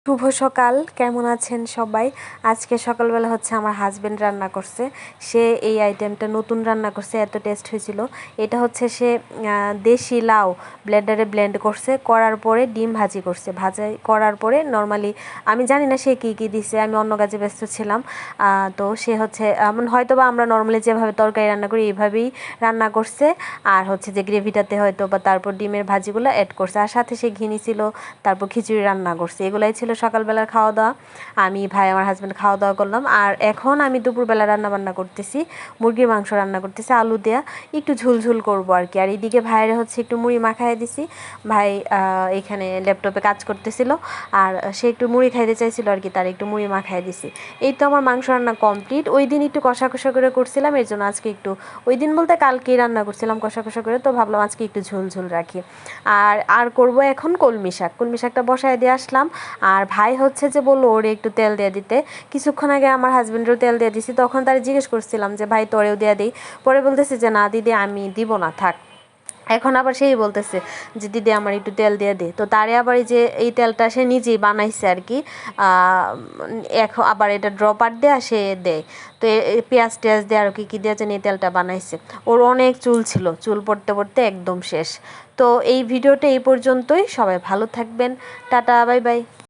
শুভ সকাল, কেমন আছেন সবাই? আজকে সকালবেলা হচ্ছে আমার হাজবেন্ড রান্না করছে। সে এই আইটেমটা নতুন রান্না করছে, এত টেস্ট হয়েছিল। এটা হচ্ছে সে দেশি লাউ ব্লেন্ডারে ব্লেন্ড করছে, করার পরে ডিম ভাজি করছে। ভাজি করার পরে নর্মালি আমি জানি না সে কী দিছে, আমি অন্য কাজে ব্যস্ত ছিলাম। তো সে হচ্ছে হয়তো বা আমরা নর্মালি যেভাবে তরকারি রান্না করি এইভাবেই রান্না করছে। আর হচ্ছে যে গ্রেভিটাতে হয়তো বা তারপর ডিমের ভাজিগুলো অ্যাড করছে, আর সাথে সে ঘিনি ছিল, তারপর খিচুড়ি রান্না করছে। এগুলাই ছিল সকালবেলার খাওয়া দাওয়া। আমি, ভাই, আমার হাজব্যান্ড খাওয়া দাওয়া করলাম। আর এখন আমি দুপুরবেলা রান্না করতেছি, মুরগির মাংস রান্না করতেছি আলু দেয়া, একটু ঝুলঝুল করবো আর কি। আর এইদিকে ভাইয়ের হচ্ছে একটু মুড়ি মাখায় দিছি। ভাই এখানে ল্যাপটপে কাজ করতেছিল, আর সে একটু মুড়ি খাইতে চাইছিল আর কি, তার একটু মুড়ি মাখায় দিছি। এই তো আমার মাংস রান্না কমপ্লিট। ওই দিন একটু কষা কষা করে করছিলাম, এর জন্য আজকে একটু, ওই দিন বলতে কালকেই রান্না করছিলাম কষা কষা করে, তো ভাবলাম আজকে একটু ঝোল রাখি। আর করব এখন কলমি শাকটা বসায় দিয়ে আসলাম। আর ভাই হচ্ছে যে বললো ওরে একটু তেল দিয়ে দিতে। কিছুক্ষণ আগে আমার হাজবেন্ডেরও তেল দিয়ে দিছি, তখন তারা জিজ্ঞেস করছিলাম যে ভাই তোরেও দিয়ে দিই। পরে বলতেছে যে না দিদি, আমি দিব না, থাক। এখন আবার সেই বলতেছে যে দিদি আমার একটু তেল দিয়ে দে। তো তারে আবার এই যে এই তেলটা সে নিজেই বানাইছে আর কি। এখন আবার এটা ড্রপার দেয়া সে দেয়। তো পেঁয়াজ টেয়াজ দিয়ে আর কি দিয়ে যেন এই তেলটা বানাইছে। ওর অনেক চুল ছিল, চুল পড়তে পড়তে একদম শেষ। তো এই ভিডিওটা এই পর্যন্তই। সবাই ভালো থাকবেন। Tata, bye bye.